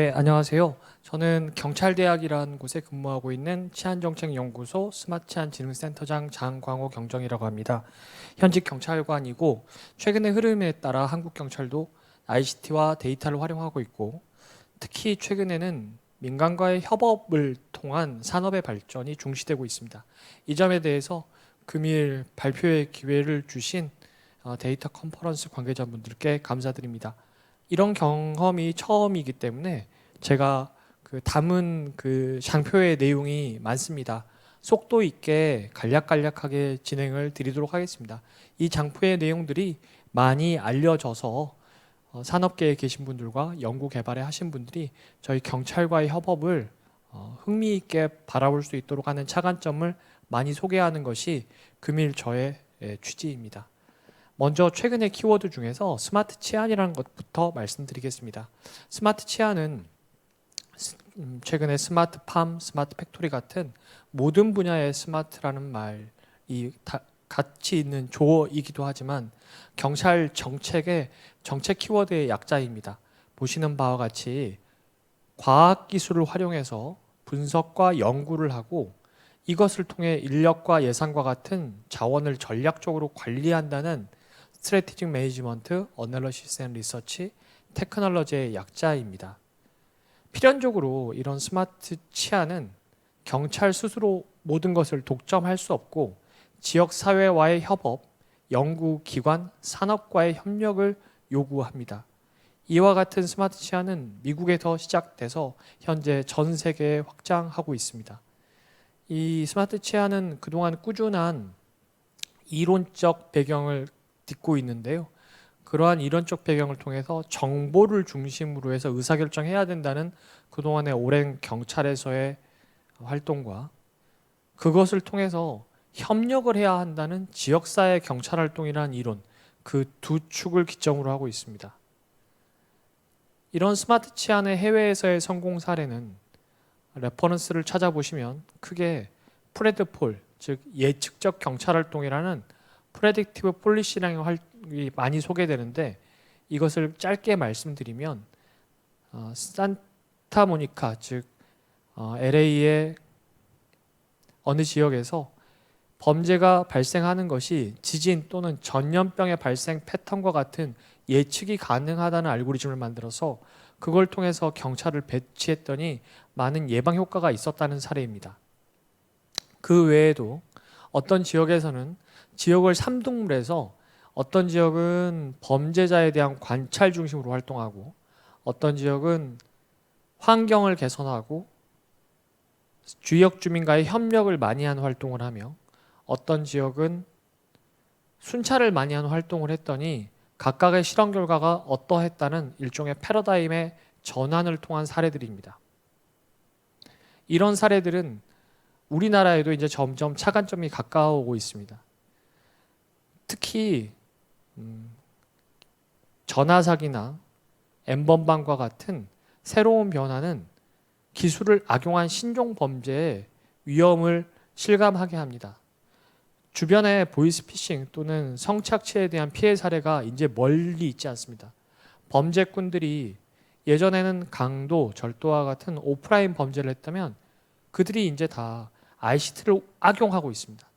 네, 안녕하세요. 저는 경찰대학이라는 곳에 근무하고 있는 치안정책연구소 스마트치안진흥센터장 장광호 경정이라고 합니다. 현직 경찰관이고 최근의 흐름에 따라 한국 경찰도 ICT와 데이터를 활용하고 있고 특히 최근에는 민간과의 협업을 통한 산업의 발전이 중시되고 있습니다. 이 점에 대해서 금일 발표의 기회를 주신 데이터 컨퍼런스 관계자분들께 감사드립니다. 이런 경험이 처음이기 때문에 제가 담은 장표의 내용이 많습니다. 속도 있게 간략간략하게 진행을 드리도록 하겠습니다. 이 장표의 내용들이 많이 알려져서 산업계에 계신 분들과 연구 개발에 하신 분들이 저희 경찰과의 협업을 흥미있게 바라볼 수 있도록 하는 차관점을 많이 소개하는 것이 금일 저의 취지입니다. 먼저 최근의 키워드 중에서 스마트 치안이라는 것부터 말씀드리겠습니다. 스마트 치안은 최근에 스마트팜, 스마트 팩토리 같은 모든 분야의 스마트라는 말이 같이 있는 조어이기도 하지만 경찰 정책의 정책 키워드의 약자입니다. 보시는 바와 같이 과학기술을 활용해서 분석과 연구를 하고 이것을 통해 인력과 예산과 같은 자원을 전략적으로 관리한다는 스트래티직 매니지먼트, 어널리시스 앤 리서치, 테크놀로지의 약자입니다. 필연적으로 이런 스마트 치안은 경찰 스스로 모든 것을 독점할 수 없고 지역 사회와의 협업, 연구기관, 산업과의 협력을 요구합니다. 이와 같은 스마트 치안은 미국에서 시작돼서 현재 전 세계에 확장하고 있습니다. 이 스마트 치안은 그동안 꾸준한 이론적 배경을 딛고 있는데요. 그러한 이론적 배경을 통해서 정보를 중심으로 해서 의사결정해야 된다는 그동안의 오랜 경찰에서의 활동과 그것을 통해서 협력을 해야 한다는 지역사회 경찰활동이라는 이론, 그 두 축을 기점으로 하고 있습니다. 이런 스마트 치안의 해외에서의 성공 사례는 레퍼런스를 찾아보시면 크게 프레드폴, 즉 예측적 경찰활동이라는 프레딕티브 폴리시랑이 많이 소개되는데 이것을 짧게 말씀드리면 산타모니카 즉 LA의 어느 지역에서 범죄가 발생하는 것이 지진 또는 전염병의 발생 패턴과 같은 예측이 가능하다는 알고리즘을 만들어서 그걸 통해서 경찰을 배치했더니 많은 예방 효과가 있었다는 사례입니다. 그 외에도 어떤 지역에서는 지역을 3등분을 해서 어떤 지역은 범죄자에 대한 관찰 중심으로 활동하고 어떤 지역은 환경을 개선하고 지역 주민과의 협력을 많이 하는 활동을 하며 어떤 지역은 순찰을 많이 하는 활동을 했더니 각각의 실험 결과가 어떠했다는 일종의 패러다임의 전환을 통한 사례들입니다. 이런 사례들은 우리나라에도 이제 점점 차관점이 가까워오고 있습니다. 특히 전화사기나 N번방과 같은 새로운 변화는 기술을 악용한 신종 범죄의 위험을 실감하게 합니다. 주변에 보이스피싱 또는 성착취에 대한 피해 사례가 이제 멀리 있지 않습니다. 범죄꾼들이 예전에는 강도, 절도와 같은 오프라인 범죄를 했다면 그들이 이제 다 ICT를 악용하고 있습니다.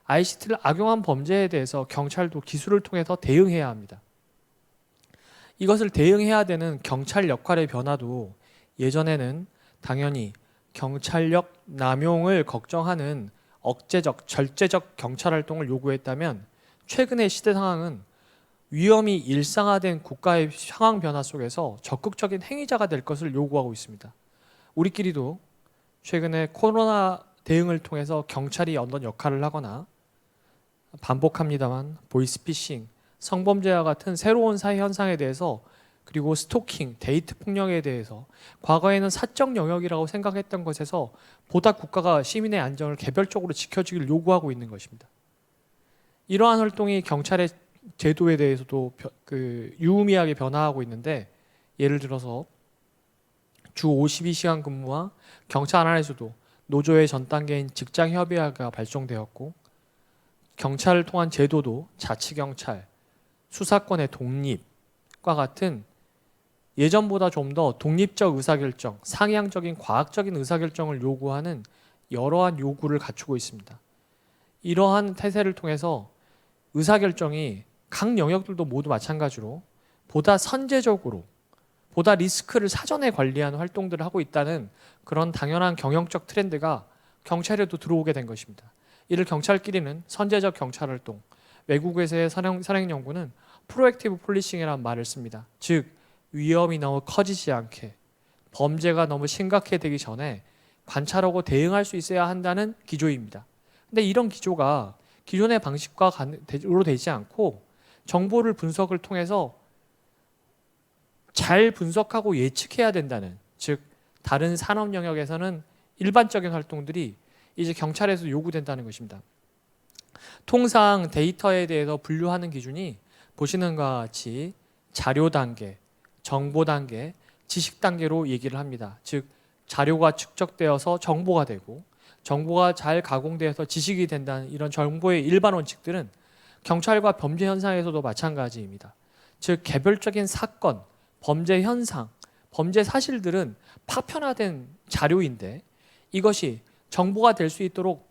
ICT를 악용한 범죄에 대해서 경찰도 기술을 통해서 대응해야 합니다. 이것을 대응해야 되는 경찰 역할의 변화도 예전에는 당연히 경찰력 남용을 걱정하는 억제적, 절제적 경찰 활동을 요구했다면 최근의 시대 상황은 위험이 일상화된 국가의 상황 변화 속에서 적극적인 행위자가 될 것을 요구하고 있습니다. 우리끼리도 최근에 코로나 대응을 통해서 경찰이 어떤 역할을 하거나 반복합니다만 보이스피싱, 성범죄와 같은 새로운 사회 현상에 대해서 그리고 스토킹, 데이트 폭력에 대해서 과거에는 사적 영역이라고 생각했던 것에서 보다 국가가 시민의 안전을 개별적으로 지켜주기를 요구하고 있는 것입니다. 이러한 활동이 경찰의 제도에 대해서도 유의미하게 변화하고 있는데 예를 들어서 주 52시간 근무와 경찰 안에서도 노조의 전 단계인 직장협의회가 발족되었고 경찰을 통한 제도도 자치경찰, 수사권의 독립과 같은 예전보다 좀 더 독립적 의사결정, 상향적인 과학적인 의사결정을 요구하는 여러한 요구를 갖추고 있습니다. 이러한 태세를 통해서 의사결정이 각 영역들도 모두 마찬가지로 보다 선제적으로, 보다 리스크를 사전에 관리하는 활동들을 하고 있다는 그런 당연한 경영적 트렌드가 경찰에도 들어오게 된 것입니다. 이를 경찰끼리는 선제적 경찰활동, 외국에서의 선행연구는 프로액티브 폴리싱이라는 말을 씁니다. 즉 위험이 너무 커지지 않게, 범죄가 너무 심각해지기 전에 관찰하고 대응할 수 있어야 한다는 기조입니다. 근데 이런 기조가 기존의 방식과로 되지 않고 정보를 분석을 통해서 잘 분석하고 예측해야 된다는, 즉 다른 산업 영역에서는 일반적인 활동들이 이제 경찰에서 요구된다는 것입니다. 통상 데이터에 대해서 분류하는 기준이 보시는 것과 같이 자료 단계, 정보 단계, 지식 단계로 얘기를 합니다. 즉 자료가 축적되어서 정보가 되고 정보가 잘 가공되어서 지식이 된다는 이런 정보의 일반 원칙들은 경찰과 범죄 현상에서도 마찬가지입니다. 즉 개별적인 사건, 범죄 현상, 범죄 사실들은 파편화된 자료인데 이것이 정보가 될 수 있도록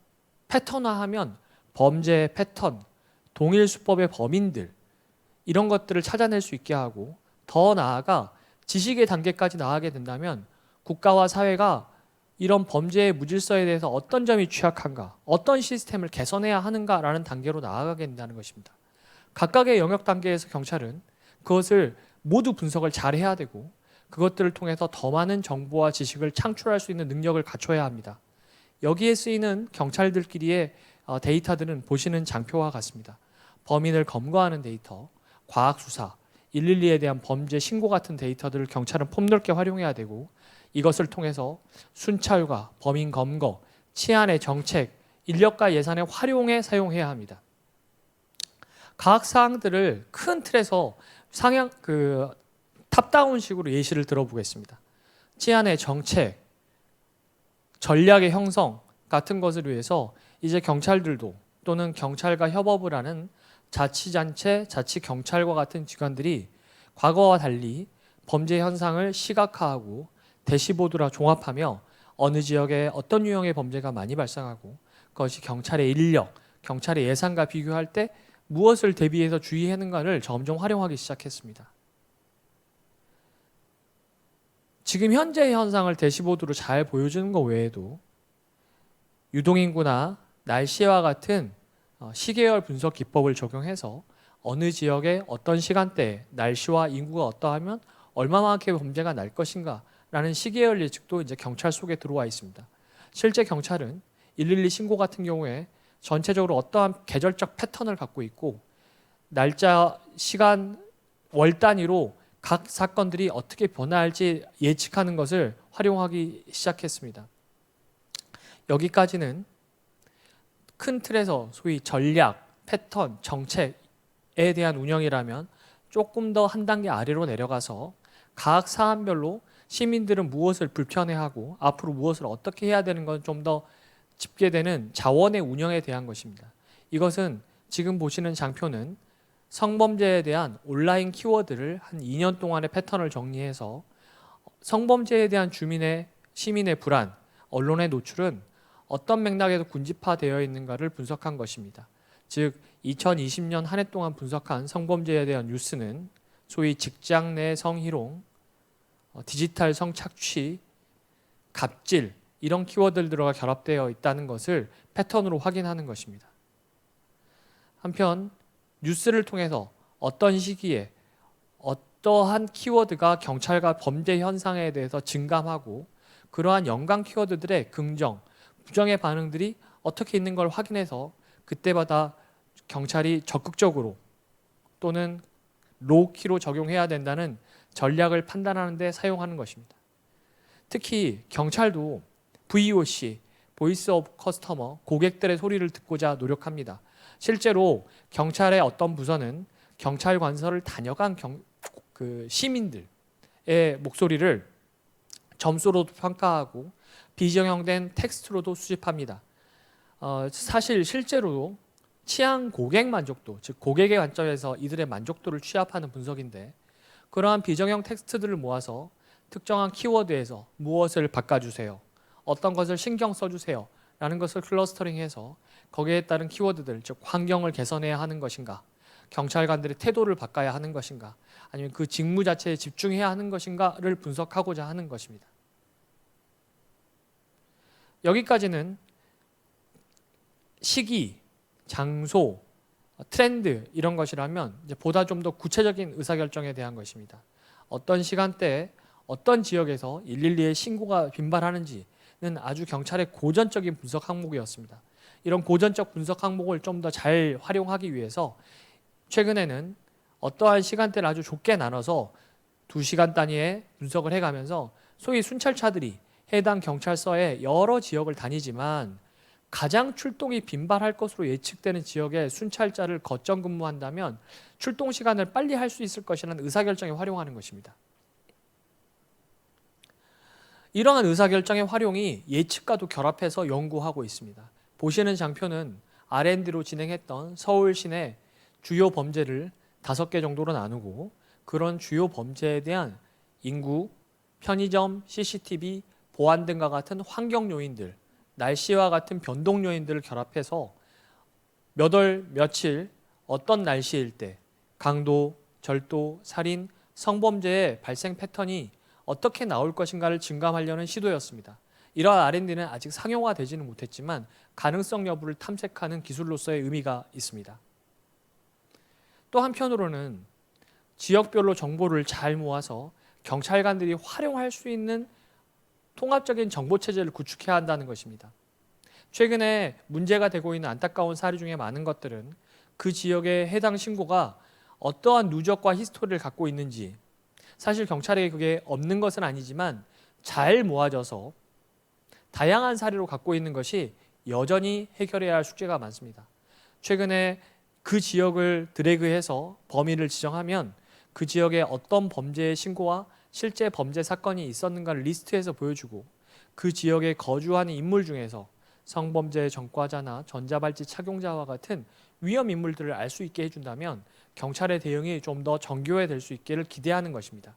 패턴화하면 범죄의 패턴, 동일 수법의 범인들 이런 것들을 찾아낼 수 있게 하고 더 나아가 지식의 단계까지 나아가게 된다면 국가와 사회가 이런 범죄의 무질서에 대해서 어떤 점이 취약한가, 어떤 시스템을 개선해야 하는가라는 단계로 나아가게 된다는 것입니다. 각각의 영역 단계에서 경찰은 그것을 모두 분석을 잘 해야 되고 그것들을 통해서 더 많은 정보와 지식을 창출할 수 있는 능력을 갖춰야 합니다. 여기에 쓰이는 경찰들끼리의 데이터들은 보시는 장표와 같습니다. 범인을 검거하는 데이터, 과학수사, 112에 대한 범죄 신고 같은 데이터들을 경찰은 폭넓게 활용해야 되고 이것을 통해서 순찰과 범인 검거, 치안의 정책, 인력과 예산의 활용에 사용해야 합니다. 각 사항들을 큰 틀에서 탑다운식으로 예시를 들어보겠습니다. 치안의 정책, 전략의 형성 같은 것을 위해서 이제 경찰들도 또는 경찰과 협업을 하는 자치단체, 자치경찰과 같은 기관들이 과거와 달리 범죄 현상을 시각화하고 대시보드라 종합하며 어느 지역에 어떤 유형의 범죄가 많이 발생하고 그것이 경찰의 인력, 경찰의 예산과 비교할 때 무엇을 대비해서 주의하는가를 점점 활용하기 시작했습니다. 지금 현재의 현상을 대시보드로 잘 보여주는 것 외에도 유동인구나 날씨와 같은 시계열 분석 기법을 적용해서 어느 지역에 어떤 시간대에 날씨와 인구가 어떠하면 얼마만큼의 범죄가 날 것인가 라는 시계열 예측도 이제 경찰 속에 들어와 있습니다. 실제 경찰은 112 신고 같은 경우에 전체적으로 어떠한 계절적 패턴을 갖고 있고 날짜, 시간, 월 단위로 각 사건들이 어떻게 변화할지 예측하는 것을 활용하기 시작했습니다. 여기까지는 큰 틀에서 소위 전략, 패턴, 정책에 대한 운영이라면 조금 더 한 단계 아래로 내려가서 각 사안별로 시민들은 무엇을 불편해하고 앞으로 무엇을 어떻게 해야 되는 건 좀 더 집계되는 자원의 운영에 대한 것입니다. 이것은 지금 보시는 장표는 성범죄에 대한 온라인 키워드를 한 2년 동안의 패턴을 정리해서 성범죄에 대한 시민의 불안, 언론의 노출은 어떤 맥락에서 군집화되어 있는가를 분석한 것입니다. 즉 2020년 한 해 동안 분석한 성범죄에 대한 뉴스는 소위 직장 내 성희롱, 디지털 성착취, 갑질 이런 키워드들과 결합되어 있다는 것을 패턴으로 확인하는 것입니다. 한편 뉴스를 통해서 어떤 시기에 어떠한 키워드가 경찰과 범죄 현상에 대해서 증감하고 그러한 연관 키워드들의 긍정, 부정의 반응들이 어떻게 있는 걸 확인해서 그때마다 경찰이 적극적으로 또는 로우키로 적용해야 된다는 전략을 판단하는 데 사용하는 것입니다. 특히 경찰도 VOC, 보이스 오브 커스터머, 고객들의 소리를 듣고자 노력합니다. 실제로 경찰의 어떤 부서는 경찰 관서를 다녀간 시민들의 목소리를 점수로도 평가하고 비정형된 텍스트로도 수집합니다. 사실 실제로 치안 고객 만족도, 즉 고객의 관점에서 이들의 만족도를 취합하는 분석인데 그러한 비정형 텍스트들을 모아서 특정한 키워드에서 무엇을 바꿔주세요, 어떤 것을 신경 써주세요 라는 것을 클러스터링해서 거기에 따른 키워드들, 즉 환경을 개선해야 하는 것인가, 경찰관들의 태도를 바꿔야 하는 것인가, 아니면 그 직무 자체에 집중해야 하는 것인가를 분석하고자 하는 것입니다. 여기까지는 시기, 장소, 트렌드 이런 것이라면 이제 보다 좀 더 구체적인 의사결정에 대한 것입니다. 어떤 시간대에 어떤 지역에서 112에 신고가 빈발하는지는 아주 경찰의 고전적인 분석 항목이었습니다. 이런 고전적 분석 항목을 좀 더 잘 활용하기 위해서 최근에는 어떠한 시간대를 아주 좁게 나눠서 2시간 단위의 분석을 해가면서 소위 순찰차들이 해당 경찰서의 여러 지역을 다니지만 가장 출동이 빈발할 것으로 예측되는 지역에 순찰자를 거점 근무한다면 출동 시간을 빨리 할 수 있을 것이라는 의사결정에 활용하는 것입니다. 이러한 의사결정의 활용이 예측과도 결합해서 연구하고 있습니다. 보시는 장표는 R&D로 진행했던 서울 시내 주요 범죄를 5개 정도로 나누고 그런 주요 범죄에 대한 인구, 편의점, CCTV, 보안 등과 같은 환경 요인들, 날씨와 같은 변동 요인들을 결합해서 몇 월, 며칠, 어떤 날씨일 때 강도, 절도, 살인, 성범죄의 발생 패턴이 어떻게 나올 것인가를 증감하려는 시도였습니다. 이러한 R&D는 아직 상용화되지는 못했지만 가능성 여부를 탐색하는 기술로서의 의미가 있습니다. 또 한편으로는 지역별로 정보를 잘 모아서 경찰관들이 활용할 수 있는 통합적인 정보체제를 구축해야 한다는 것입니다. 최근에 문제가 되고 있는 안타까운 사례 중에 많은 것들은 그 지역의 해당 신고가 어떠한 누적과 히스토리를 갖고 있는지, 사실 경찰에게 그게 없는 것은 아니지만 잘 모아져서 다양한 사례로 갖고 있는 것이 여전히 해결해야 할 숙제가 많습니다. 최근에 그 지역을 드래그해서 범인을 지정하면 그 지역에 어떤 범죄의 신고와 실제 범죄 사건이 있었는가를 리스트해서 보여주고 그 지역에 거주하는 인물 중에서 성범죄 전과자나 전자발찌 착용자와 같은 위험 인물들을 알 수 있게 해준다면 경찰의 대응이 좀 더 정교해질 수 있기를 기대하는 것입니다.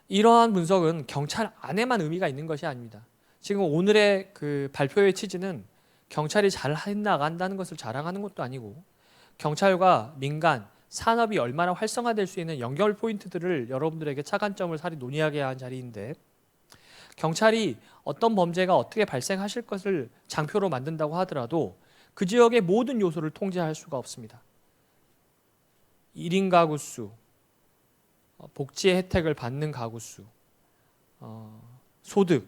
이러한 분석은 경찰 안에만 의미가 있는 것이 아닙니다. 지금 오늘의 그 발표의 취지는 경찰이 잘 해나간다는 것을 자랑하는 것도 아니고 경찰과 민간, 산업이 얼마나 활성화될 수 있는 연결 포인트들을 여러분들에게 차관점을 사리 논의하게 한 자리인데, 경찰이 어떤 범죄가 어떻게 발생하실 것을 장표로 만든다고 하더라도 그 지역의 모든 요소를 통제할 수가 없습니다. 1인 가구 수, 복지의 혜택을 받는 가구 수, 소득,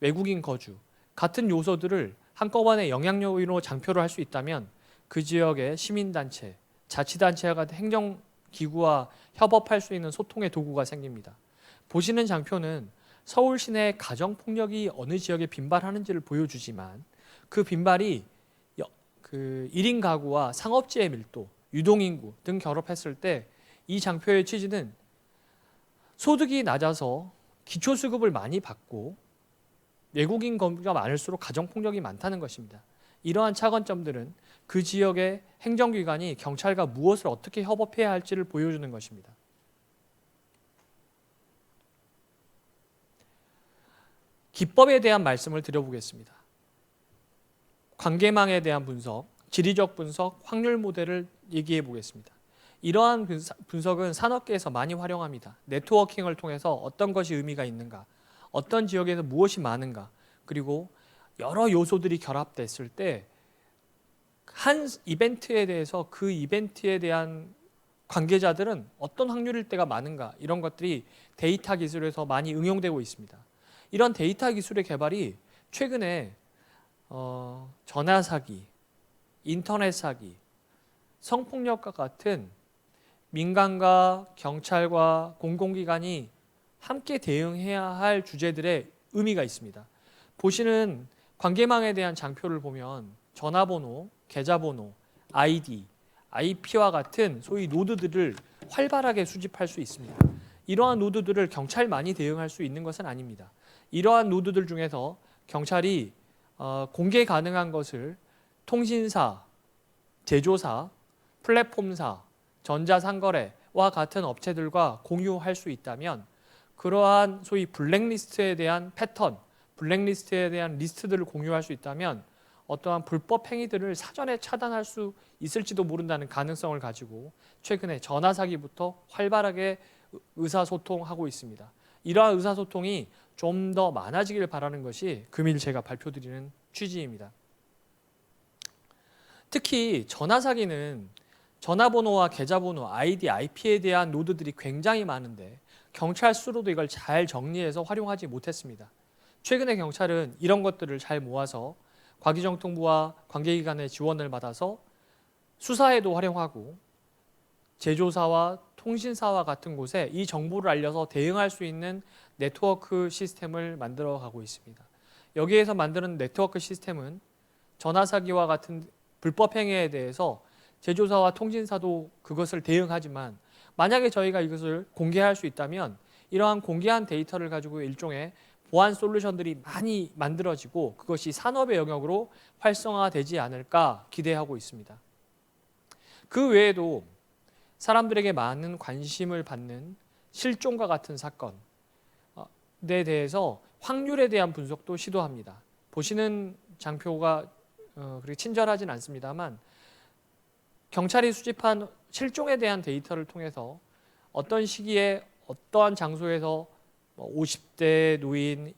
외국인 거주 같은 요소들을 한꺼번에 영향 요인으로 장표를 할 수 있다면 그 지역의 시민단체, 자치단체와 같은 행정기구와 협업할 수 있는 소통의 도구가 생깁니다. 보시는 장표는 서울 시내 가정폭력이 어느 지역에 빈발하는지를 보여주지만 그 빈발이 그 1인 가구와 상업지의 밀도, 유동인구 등 결합했을 때 이 장표의 취지는 소득이 낮아서 기초수급을 많이 받고 외국인 거주가 많을수록 가정폭력이 많다는 것입니다. 이러한 차관점들은 그 지역의 행정기관이 경찰과 무엇을 어떻게 협업해야 할지를 보여주는 것입니다. 기법에 대한 말씀을 드려보겠습니다. 관계망에 대한 분석, 지리적 분석, 확률 모델을 얘기해 보겠습니다. 이러한 분석은 산업계에서 많이 활용합니다. 네트워킹을 통해서 어떤 것이 의미가 있는가, 어떤 지역에서 무엇이 많은가, 그리고 여러 요소들이 결합됐을 때 한 이벤트에 대해서 그 이벤트에 대한 관계자들은 어떤 확률일 때가 많은가, 이런 것들이 데이터 기술에서 많이 응용되고 있습니다. 이런 데이터 기술의 개발이 최근에 전화 사기, 인터넷 사기, 성폭력과 같은 민간과 경찰과 공공기관이 함께 대응해야 할 주제들의 의미가 있습니다. 보시는 관계망에 대한 장표를 보면 전화번호, 계좌번호, 아이디, IP와 같은 소위 노드들을 활발하게 수집할 수 있습니다. 이러한 노드들을 경찰만이 대응할 수 있는 것은 아닙니다. 이러한 노드들 중에서 경찰이 공개 가능한 것을 통신사, 제조사, 플랫폼사, 전자상거래, 와 같은 업체들과 공유할 수 있다면 그러한 소위 블랙리스트에 대한 패턴, 블랙리스트에 대한 리스트들을 공유할 수 있다면 어떠한 불법 행위들을 사전에 차단할 수 있을지도 모른다는 가능성을 가지고 최근에 전화 사기부터 활발하게 의사소통하고 있습니다. 이러한 의사소통이 좀 더 많아지길 바라는 것이 금일 제가 발표드리는 취지입니다. 특히 전화 사기는 전화번호와 계좌번호, 아이디, IP에 대한 노드들이 굉장히 많은데 경찰 스스로도 이걸 잘 정리해서 활용하지 못했습니다. 최근에 경찰은 이런 것들을 잘 모아서 과기정통부와 관계기관의 지원을 받아서 수사에도 활용하고 제조사와 통신사와 같은 곳에 이 정보를 알려서 대응할 수 있는 네트워크 시스템을 만들어 가고 있습니다. 여기에서 만드는 네트워크 시스템은 전화 사기와 같은 불법 행위에 대해서 제조사와 통신사도 그것을 대응하지만 만약에 저희가 이것을 공개할 수 있다면 이러한 공개한 데이터를 가지고 일종의 보안 솔루션들이 많이 만들어지고 그것이 산업의 영역으로 활성화되지 않을까 기대하고 있습니다. 그 외에도 사람들에게 많은 관심을 받는 실종과 같은 사건에 대해서 확률에 대한 분석도 시도합니다. 보시는 장표가 그렇게 친절하진 않습니다만 경찰이 수집한 실종에 대한 데이터를 통해서 어떤 시기에 어떠한 장소에서 50대 노인,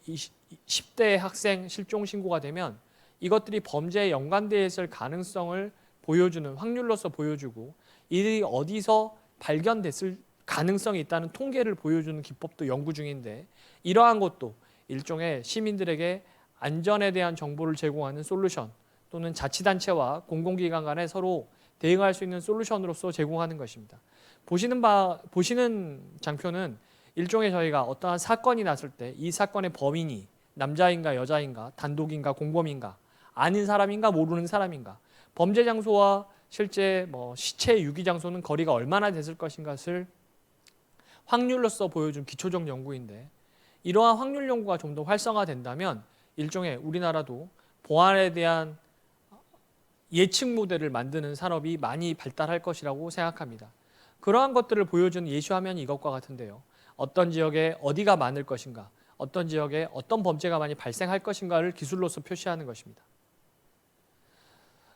10대 학생 실종 신고가 되면 이것들이 범죄에 연관되어 있을 가능성을 보여주는 확률로서 보여주고 이들이 어디서 발견됐을 가능성이 있다는 통계를 보여주는 기법도 연구 중인데 이러한 것도 일종의 시민들에게 안전에 대한 정보를 제공하는 솔루션 또는 자치단체와 공공기관 간에 서로 대응할 수 있는 솔루션으로서 제공하는 것입니다. 보시는 장표는 일종의 저희가 어떠한 사건이 났을 때 이 사건의 범인이 남자인가 여자인가 단독인가 공범인가 아는 사람인가 모르는 사람인가 범죄 장소와 실제 시체 유기 장소는 거리가 얼마나 됐을 것인가를 확률로서 보여준 기초적 연구인데 이러한 확률 연구가 좀 더 활성화된다면 일종의 우리나라도 보안에 대한 예측 모델을 만드는 산업이 많이 발달할 것이라고 생각합니다. 그러한 것들을 보여주는 예시 화면이 이것과 같은데요. 어떤 지역에 어디가 많을 것인가, 어떤 지역에 어떤 범죄가 많이 발생할 것인가를 기술로서 표시하는 것입니다.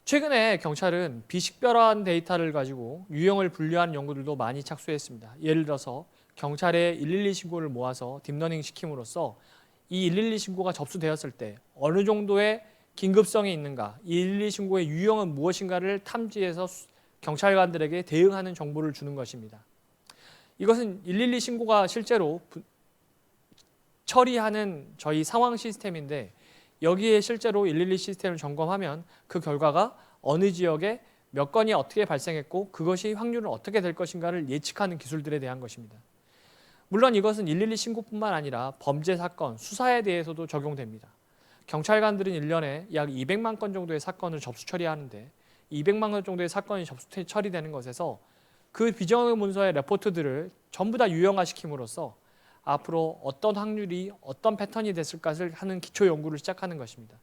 최근에 경찰은 비식별한 데이터를 가지고 유형을 분류하는 연구들도 많이 착수했습니다. 예를 들어서 경찰의 112 신고를 모아서 딥러닝 시킴으로써 이 112 신고가 접수되었을 때 어느 정도의 긴급성이 있는가, 이 112 신고의 유형은 무엇인가를 탐지해서 경찰관들에게 대응하는 정보를 주는 것입니다. 이것은 112 신고가 실제로 처리하는 저희 상황 시스템인데 여기에 실제로 112 시스템을 점검하면 그 결과가 어느 지역에 몇 건이 어떻게 발생했고 그것이 확률은 어떻게 될 것인가를 예측하는 기술들에 대한 것입니다. 물론 이것은 112 신고뿐만 아니라 범죄 사건, 수사에 대해서도 적용됩니다. 경찰관들은 1년에 약 200만 건 정도의 사건을 접수 처리하는데 200만 건 정도의 사건이 접수 처리되는 것에서 그 비정의 문서의 레포트들을 전부 다 유형화시킴으로써 앞으로 어떤 확률이 어떤 패턴이 됐을까를 하는 기초 연구를 시작하는 것입니다.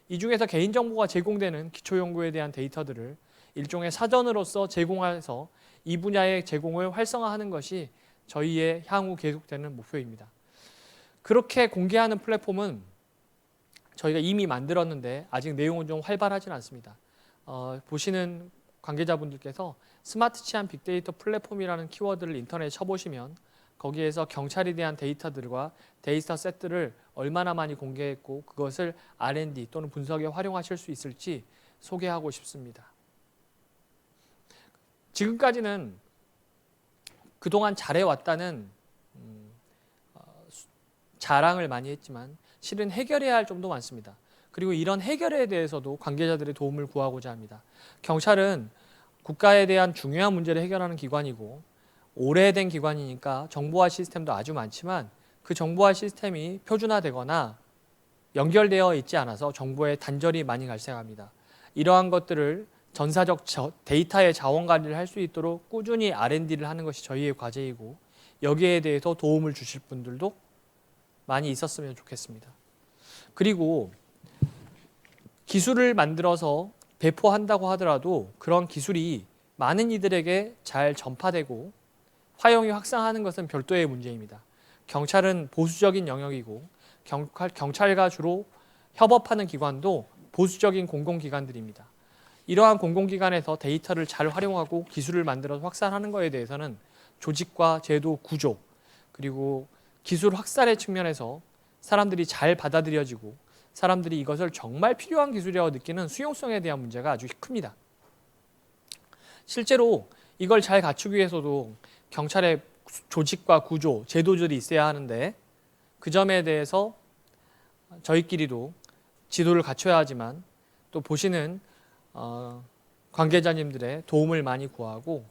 이 중에서 개인정보가 제공되는 기초 연구에 대한 데이터들을 일종의 사전으로서 제공해서 이 분야의 제공을 활성화하는 것이 저희의 향후 계속되는 목표입니다. 그렇게 공개하는 플랫폼은 저희가 이미 만들었는데 아직 내용은 좀 활발하진 않습니다. 보시는 관계자분들께서 스마트 치안 빅데이터 플랫폼이라는 키워드를 인터넷에 쳐보시면 거기에서 경찰에 대한 데이터들과 데이터 셋들을 얼마나 많이 공개했고 그것을 R&D 또는 분석에 활용하실 수 있을지 소개하고 싶습니다. 지금까지는 그동안 잘해왔다는 자랑을 많이 했지만 실은 해결해야 할 점도 많습니다. 그리고 이런 해결에 대해서도 관계자들의 도움을 구하고자 합니다. 경찰은 국가에 대한 중요한 문제를 해결하는 기관이고 오래된 기관이니까 정보화 시스템도 아주 많지만 그 정보화 시스템이 표준화되거나 연결되어 있지 않아서 정보의 단절이 많이 발생합니다. 이러한 것들을 전사적 데이터의 자원 관리를 할 수 있도록 꾸준히 R&D를 하는 것이 저희의 과제이고 여기에 대해서 도움을 주실 분들도 많이 있었으면 좋겠습니다. 그리고 기술을 만들어서 배포한다고 하더라도 그런 기술이 많은 이들에게 잘 전파되고 화형이 확산하는 것은 별도의 문제입니다. 경찰은 보수적인 영역이고 경찰과 주로 협업하는 기관도 보수적인 공공기관들입니다. 이러한 공공기관에서 데이터를 잘 활용하고 기술을 만들어서 확산하는 것에 대해서는 조직과 제도 구조 그리고 기술 확산의 측면에서 사람들이 잘 받아들여지고 사람들이 이것을 정말 필요한 기술이라고 느끼는 수용성에 대한 문제가 아주 큽니다. 실제로 이걸 잘 갖추기 위해서도 경찰의 조직과 구조, 제도들이 있어야 하는데 그 점에 대해서 저희끼리도 지도를 갖춰야 하지만 또 보시는 관계자님들의 도움을 많이 구하고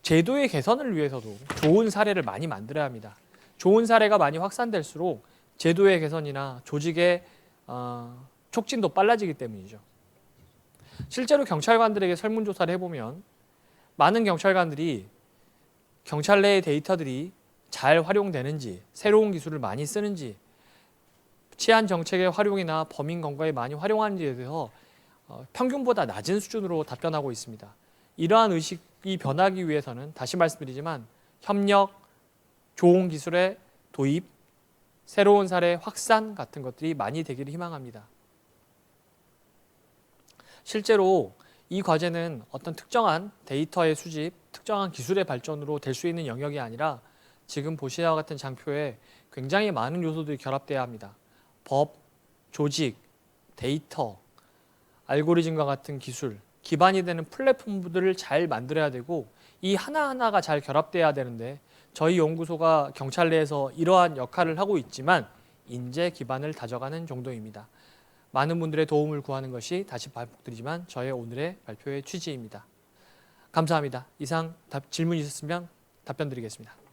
제도의 개선을 위해서도 좋은 사례를 많이 만들어야 합니다. 좋은 사례가 많이 확산될수록 제도의 개선이나 조직의 촉진도 빨라지기 때문이죠. 실제로 경찰관들에게 설문조사를 해보면 많은 경찰관들이 경찰 내의 데이터들이 잘 활용되는지, 새로운 기술을 많이 쓰는지, 치안 정책의 활용이나 범인 검거에 많이 활용하는지에 대해서 평균보다 낮은 수준으로 답변하고 있습니다. 이러한 의식이 변하기 위해서는 다시 말씀드리지만 협력, 좋은 기술의 도입, 새로운 사례 확산 같은 것들이 많이 되기를 희망합니다. 실제로 이 과제는 어떤 특정한 데이터의 수집, 특정한 기술의 발전으로 될 수 있는 영역이 아니라 지금 보시와 같은 장표에 굉장히 많은 요소들이 결합돼야 합니다. 법, 조직, 데이터, 알고리즘과 같은 기술, 기반이 되는 플랫폼들을 잘 만들어야 되고 이 하나하나가 잘 결합돼야 되는데 저희 연구소가 경찰 내에서 이러한 역할을 하고 있지만 인재 기반을 다져가는 정도입니다. 많은 분들의 도움을 구하는 것이 다시 반복드리지만 저의 오늘의 발표의 취지입니다. 감사합니다. 이상 질문 있으시면 답변 드리겠습니다.